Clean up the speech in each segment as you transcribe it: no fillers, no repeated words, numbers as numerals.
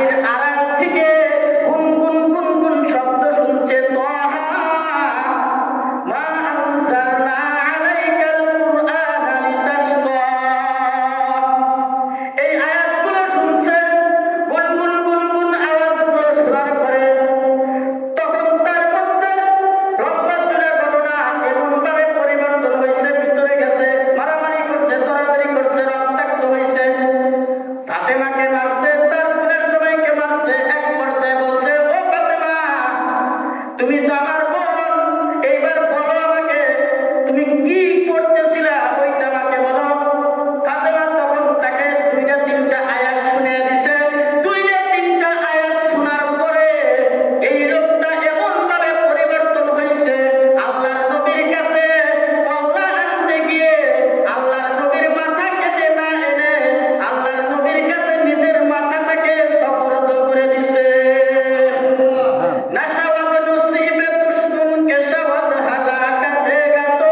গাড়ির আড়াল থেকে গুনগুন গুনগুন শব্দ শুনছে, তাহা মা আনজালনা আলাইকাল কুরআনা লিতাশকা। এই আয়াতগুলো শুনছে, গুনগুন গুনগুন আওয়াজগুলো শোনার পরে তখন তার মধ্যে রক্তাচুরা ঘটনা এমনভাবে পরিবর্তন হয়েছে, ভিতরে গেছে, মারামারি করছে, দরাদরি করছে, রক্তাক্ত হয়েছে, ফাতেমাকে মারছে, তার বোনের জমাইকে মারছে। এক পর্যায়ে বলছে, ও ফাতেমা, তুমি তো আমার বোন, এইবার বলো আমাকে তুমি কি করতেছিলা, ওইটা আমাকে বলো। ফাতেমা তখন তাকে দুইটা তিনটা আয়াত শুনিয়ে দিছে। দুইটা তিনটা আয়াত শোনার পরে এই লোকটা এমন ভাবে পরিবর্তন হয়েছে, আল্লাহর নবীর কাছে কল্লা আনতে গিয়ে আল্লাহর নবীর মাথা কেটে না এনে আল্লাহর নবীর কাছে নিজের মাথাটাকে সফরত করে দিছে। नशवत नसीबे दुश्मन के शवत हलाकत देगा तो,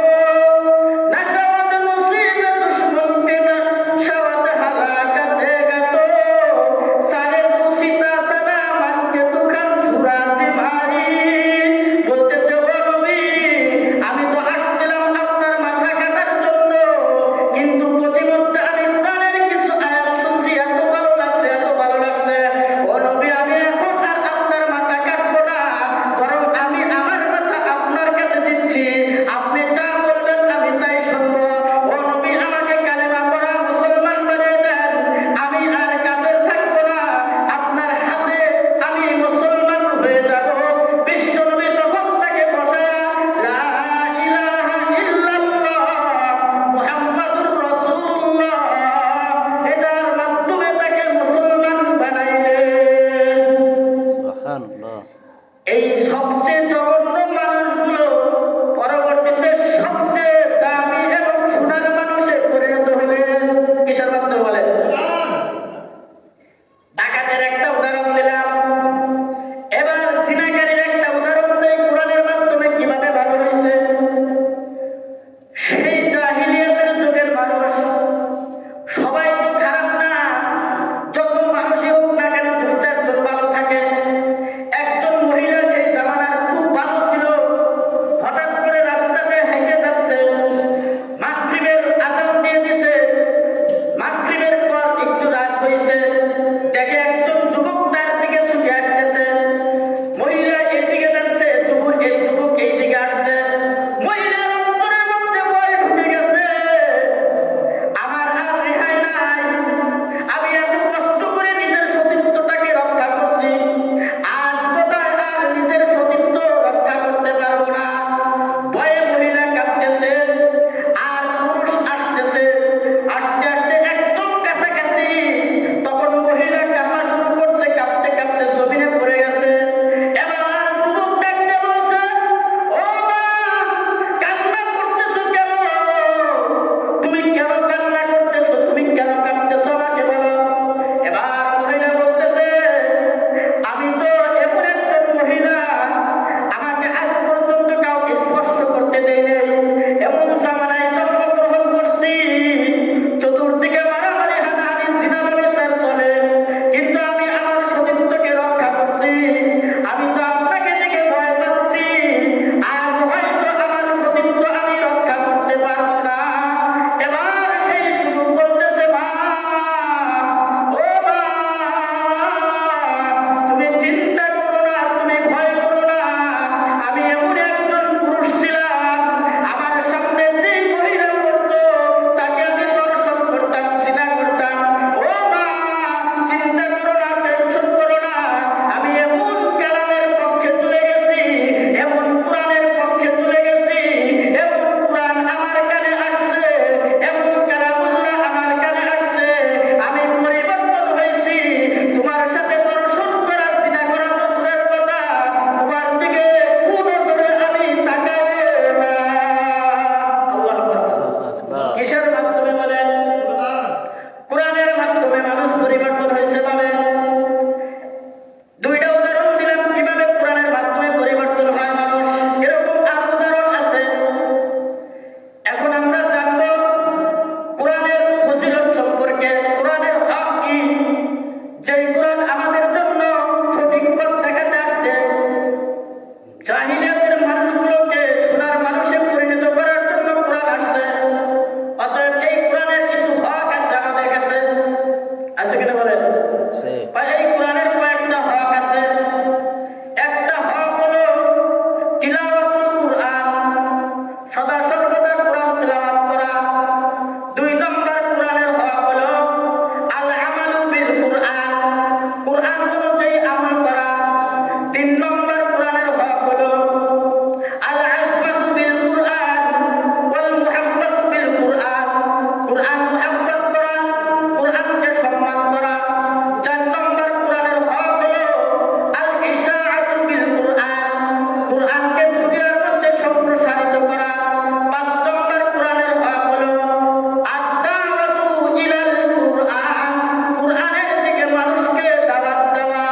नशवत नसीबे दुश्मन के शवत हलाकत देगा तो, सारे दूसिता सलामत के दुखन सुरासी भारी। বলতেছে, ও নবী, আমি তো আসছিলাম আপনার মাথা কাটার জন্য, কিন্তু প্রতিমধ্যে আমি কোরআনের কিছু আয়াত শুনছি, এত ভালো লাগছে, এত ভালো লাগছে। ও নবী, আমি এখন আর আপনার মাথা কাটবো না, বরং আমি আমার মাথা আপনার কাছে দিচ্ছি, আপনি যা বলবেন আমি তাই শুনবো। ও নবী, আমাকে কালেমা পড়া মুসলমান বানিয়ে দেন, আমি আর কাফের থাকবো না, আপনার হাতে আমি মুসলমান হয়ে যাব। বিশ্ব নবী তখন তাকে বসায়া লা ইলাহা ইল্লাল্লাহ মুহাম্মাদুর রাসূলুল্লাহ এটার মাধ্যমে তাকে মুসলমান বানাইলেন। সুবহানাল্লাহ। এই সবচেয়ে জঘন্য মানুষগুলো পরবর্তীতে সবচেয়ে দামি এবং সোনার মানুষে পরিণত হলেন। কিসের মাধ্যমে বলেন? ডাকাতের একটা উদাহরণ দিলাম, এবার জিনাকারীর একটা উদাহরণ দেই কোরআনের মাধ্যমে কিভাবে ভালো হয়েছে। সেই জাহিলিয়াতের যুগের মানুষ সবাই তো খারাপ না, যত মানুষই হোক না কেন দুই চারজন ভালো থাকে। একজন মহিলা সেই জামানার খুব ভালো কোরআন অনুযায়ী আমল করা। 3 নম্বর কোরআনের হক হলো আল ইসমাতু বিল কুরআন ওয়াল মুহাব্বাতু বিল কুরআন। কুরআন মুহাব্বত করা, কুরআনকে সম্মান করা। 4 নম্বর কোরআনের হক হলো আল ইশাআতু বিল কুরআন, কুরআনকে দুনিয়ার মধ্যে সম্প্রসারিত করা। 5 নম্বর কোরআনের হক হলো আদ-দাওয়াতু ইলাল কুরআন, কুরআনের দিকে মানুষকে দাওয়াত দেওয়া।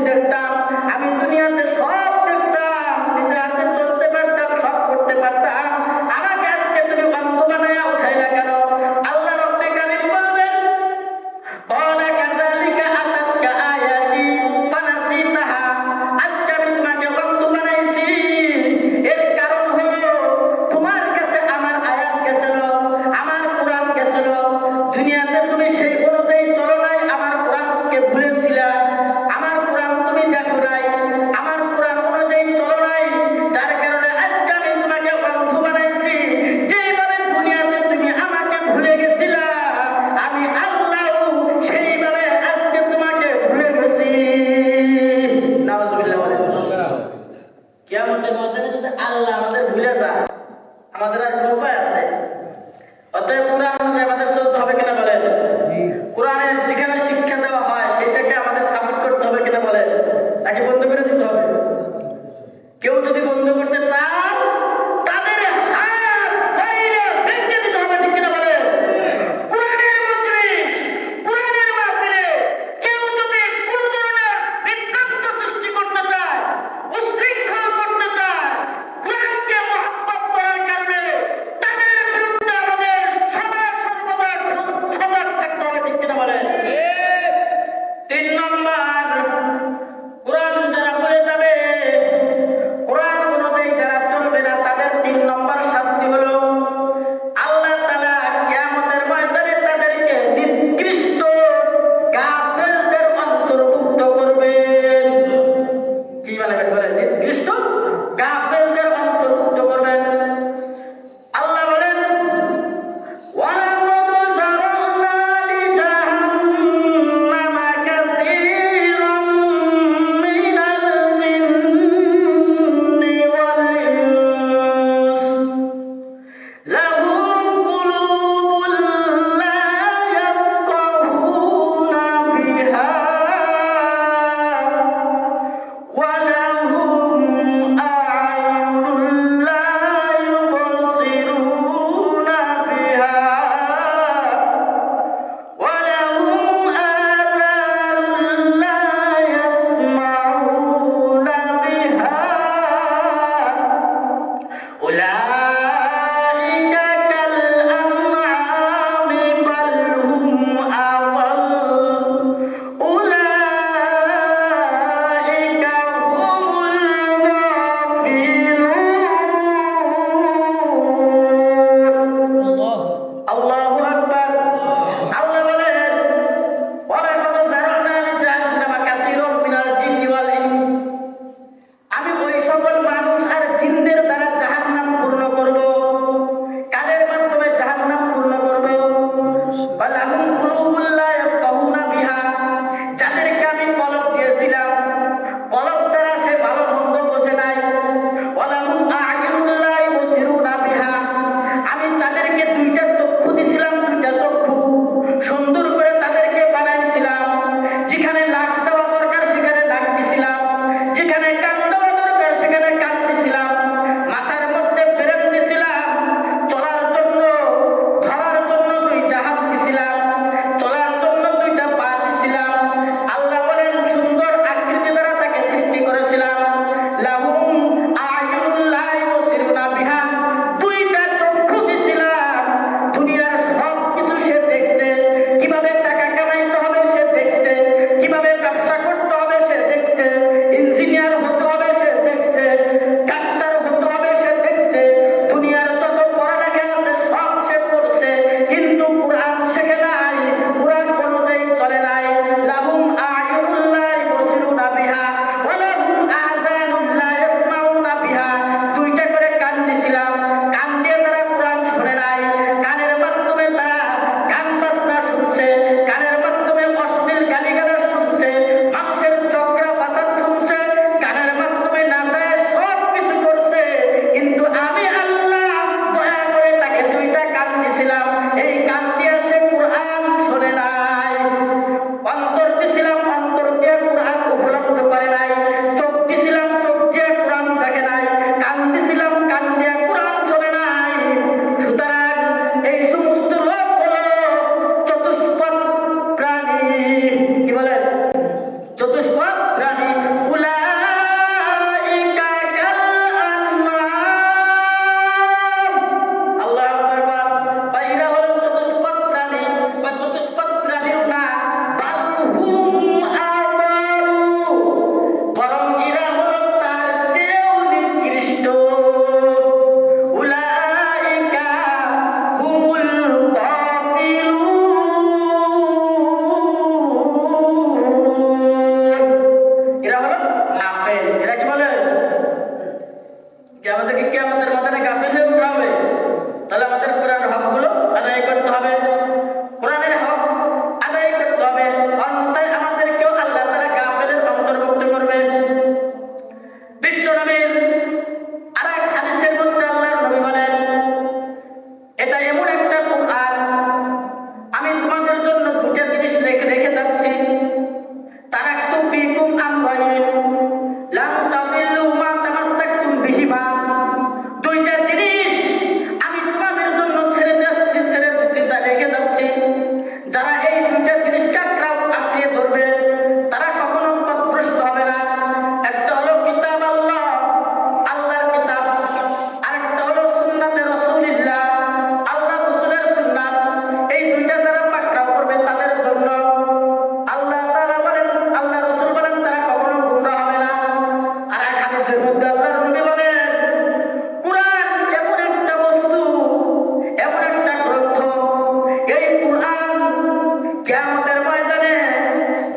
দেখতাম, আমি দুনিয়াতে সব দেখতাম, নিজের হাতে চলতে পারতাম, সব করতে পারতাম, আমাকে আজকে তুমি অন্ধ বানায়া উঠাইলা কেন? আল্লাহ রাব্বুল কারীম বলবেন, ক্বালা কাযালিকা আতাতকা আয়াতি ফানাসিতাহা, আজকে আমি তোমাকে অন্ধ বানাইছি, এর কারণ হলো তোমার কাছে আমার আয়াত গেছিল, আমার কোরআন গেছিল, দুনিয়াতে তুমি সেই অনুযায়ী চলো নাই, আমার কোরআনকে ভুলেছিলা, আমার কোরআন তুমি দেখো নাই, আমার কোরআন অনুযায়ী চলো নাই, যার কারণে আজকে আমি তোমাকে অন্ধ বানাইছি। যেইভাবে দুনিয়াতে তুমি আমাকে ভুলে গেছিলা, আমি আল্লাহ সেইভাবে আজকে তোমাকে ভুলে গেছি। নাউজুবিল্লাহ। কিয়ামতের ময়দানে যদি আল্লাহ আমাদের ভুলে যায়, আমাদের আর কোনো উপায় আছে? অতএব কোরআন অনুযায়ী আমাদের চলতে হবে কিনা বলেন? কোরআনের যেখানে শিক্ষা দেওয়া হয় সেটাকে আমাদের সাপোর্ট করতে হবে কিনা বলেন? নাকি বন্ধ করে দিতে হবে? কেউ যদি বন্ধ করতে চান, তাদের হাত বাইরে ভেঙে দিতে হবে, ঠিক কিনা বলেন? কোরআনের মজলিস, কোরআনের মাহফিলে কেউ যদি কোনো ধরনের বিভ্রান্ত সৃষ্টি করতে চায়, উশৃঙ্খল করতে চায়, কোরআনকে মহব্বত করার কারণে তাদের বিরুদ্ধে আমাদের সবার গাফেল। এটা কি বলে? আমাদেরকে কিয়ামতের ময়দানে গাফেল হয়ে উঠতে হবে। তাহলে আমাদের কোরআনের হকগুলো আদায় করতে হবে, কোরআনের হক আদায় করতে হবে, অন্যথায় আমাদেরকেও আল্লাহ তাআলা গাফেলের অন্তর্ভুক্ত করবে। বিশ্ব নবীর আরেক হাদিসের মধ্যে আল্লাহর নবী বলেন, এটা এমন একটা কোরআন, আমি তোমাদের জন্য দুটা জিনিস রেখে যাচ্ছি। তারাকতু ফীকুম আমরাইন লাম তাদিল্লু মা তামাসসাকতুম বিহিমা। দুইটা জিনিস আমি তোমাদের জন্য ছেড়ে দিচ্ছি, তা রেখে যাচ্ছি। যারা এই দুইটা জিনিসকে আঁকড়িয়ে ধরবে তারা কখনো পথভ্রষ্ট হবে না। একটা হলো কিতাব আল্লাহ, আল্লাহর কিতাব, আরেকটা হলো সুন্নাতে রাসূলিল্লাহ, আল্লাহ রাসূলের সুন্নাত। এই দুইটা যারা পাকড়াও করবে তাদের জন্য আল্লাহ তাআলা বলেন, আল্লাহ রাসূল বলেন, তারা কখনো গুমরাহ হবে না। আর এক হাদিসের মধ্যে আল্লাহর নবী বলেন, কুরআন এমন একটা বস্তু, এমন একটা গ্রন্থ, এই কুরআন কিয়ামতের ময়দানে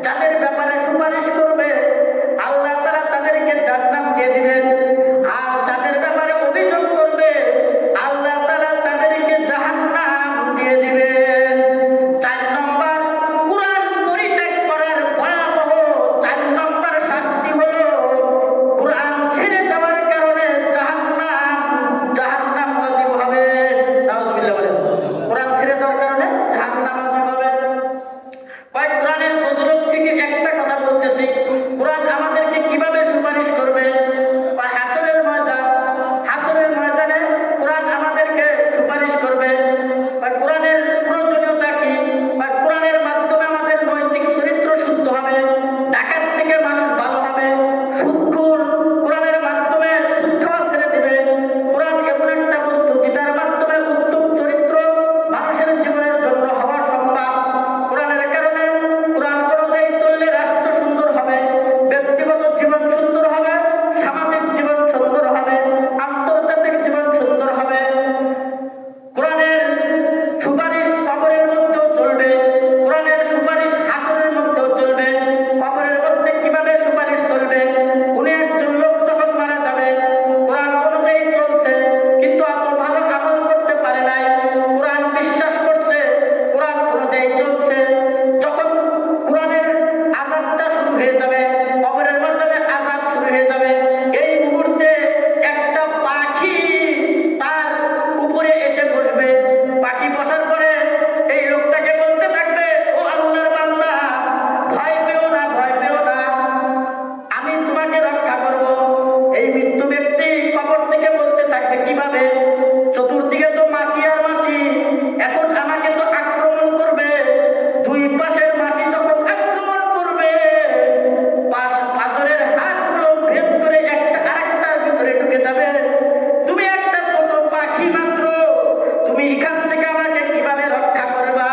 যাদের ব্যাপারে সুপারিশ করবে আল্লাহ তাআলা তাদেরকে জান্নাত দিয়ে দিবেন, আর যাদের ব্যাপারে অভিযোগ করবে আল্লাহ তাআলা তাদেরকে জাহান্নাম দিয়ে দিবেন। 4 নম্বর, কুরআন পরিত্যাগ করার ভয়াবহ 4 নম্বর শাস্তি হলো কুরআন ছেড়ে দেওয়ার কারণে জাহান্নাম ওয়াজিব হবে। নাউজুবিল্লাহ বলেন। কুরআন ছেড়ে দেওয়ার কারণে জাহান্নাম ওয়াজিব হবে। কয় কুরআনের ফজিলত থেকে একটা কথা বলতেছি, কুরআন আমাদেরকে কিভাবে সুপারিশ করবে? হাসরের ময়দানে কুরআন আমাদেরকে সুপারিশ করবে। কুরআনের প্রয়োজনীয়তা কি? কুরআনের মাধ্যমে আমাদের নৈতিক চরিত্র শুদ্ধ হবে, ডাকাত থেকে মানুষ ভালো হবে, সুদখোর কোরআনের মাধ্যমে সুদ খাওয়া ছেড়ে দিবে। কোরআন এমন একটা বস্তু যেটার মাধ্যমে উত্তম চরিত্র মানুষের জীবনের জন্য হওয়া সম্ভব। কোরআনের কারণে, কোরআন অনুযায়ী চললে রাষ্ট্র সুন্দর হবে, ব্যক্তিগত জীবন সুন্দর হবে, সামাজিক জীবন সুন্দর হবে, আন্তর্জাতিক জীবন সুন্দর হবে। কোরআনের সুপারিশ কবরের মধ্যেও চলবে, কোরআনের সুপারিশ হাসরের মধ্যেও চলবে। কবরের মধ্যে কিভাবে সুপারিশ চলবে? উনি একজন লোক যখন মারা যাবে, কোরআন অনুযায়ী চলছে কিন্তু অত ভালো আমল করতে পারে নাই, কোরআন বিশ্বাস করছে, কোরআন অনুযায়ী চলছে। যখন কোরআনের আযাবটা শুরু হয়ে যাবে, কবরের মাধ্যমে আযাব শুরু হয়ে যাবে, এই মুহূর্তে একটা পাখি তার উপরে এসে বসবে। পাখি বসার পরে এই লোকটাকে বলতে থাকবে, ও আল্লাহর বান্দা, ভয় পেও না, ভয় পেও না, আমি তোমাকে রক্ষা করব। এই মৃত্যু ব্যক্তি কবর থেকে বলতে থাকবে, কিভাবে? চতুর্দিকে তো মাটি আর মাটি, এখন আমাকে তো আক্রমণ করবে। দুই পাশের মাটি যখন আক্রমণ করবে, পাথরের হাতগুলো ভেদ করে একটা আরেকটার ভিতরে ঢুকে যাবে। তুমি একটা ছোট পাখি মাত্র, তুমি এখান থেকে আমাকে কিভাবে রক্ষা করবা?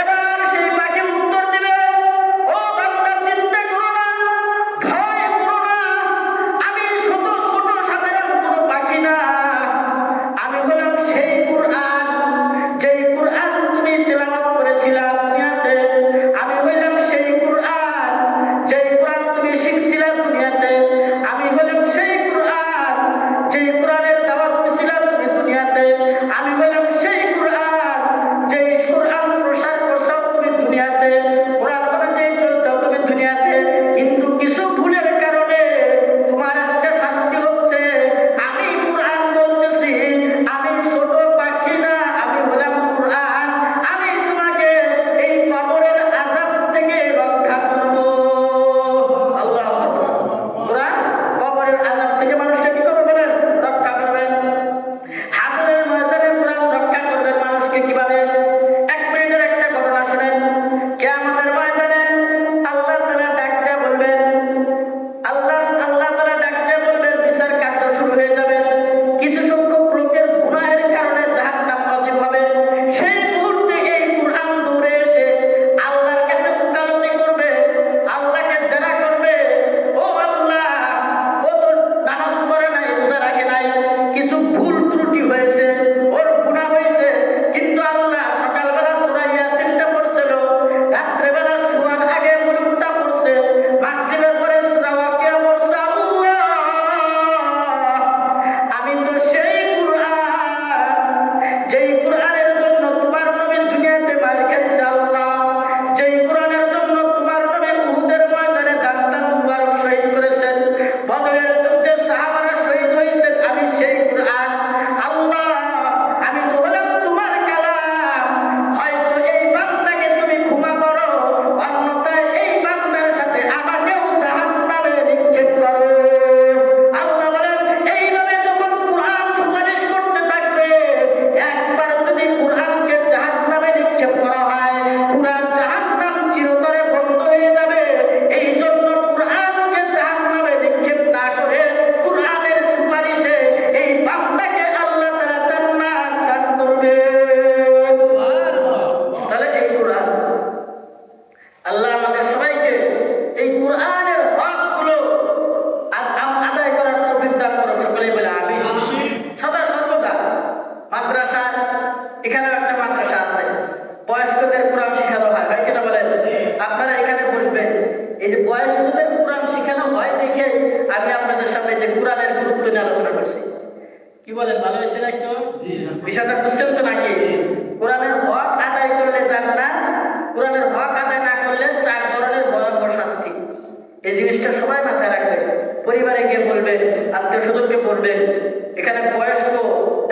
এবার সেই পাখি উত্তর দিবে, ও বান্দা, চিন্তা করো না, ভয় করো না, আমি ছোট সাধারণ কোনো পাখি না, দেখে আমি আপনাদের সামনে যে কোরআনের গুরুত্ব নিয়ে আলোচনা করছি। কি বলেন, ভালো হয়েছে না একটু? বিষয়টা বুঝছেন তো নাকি? কোরআনের হক আদায় করলে জান্নাত, কোরআনের হক আদায় না করলে 4 ধরনের ভয়াবহ শাস্তি। এই জিনিসটা সবাই মাথায় রাখবেন। পরিবারে গিয়ে বলবেন, আত্মীয় স্বজনকে বলবেন। এখানে বয়স্ক,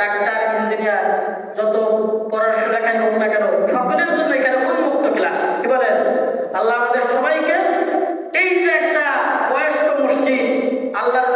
ডাক্তার, ইঞ্জিনিয়ার, যত পড়াশোনাখানি হোক না কেন, সকলের জন্য এখানে উন্মুক্ত ক্লাস। কি বলেন? আল্লাহ আমাদের সবাইকে এই যে একটা বয়স্ক মসজিদ, আল্লাহর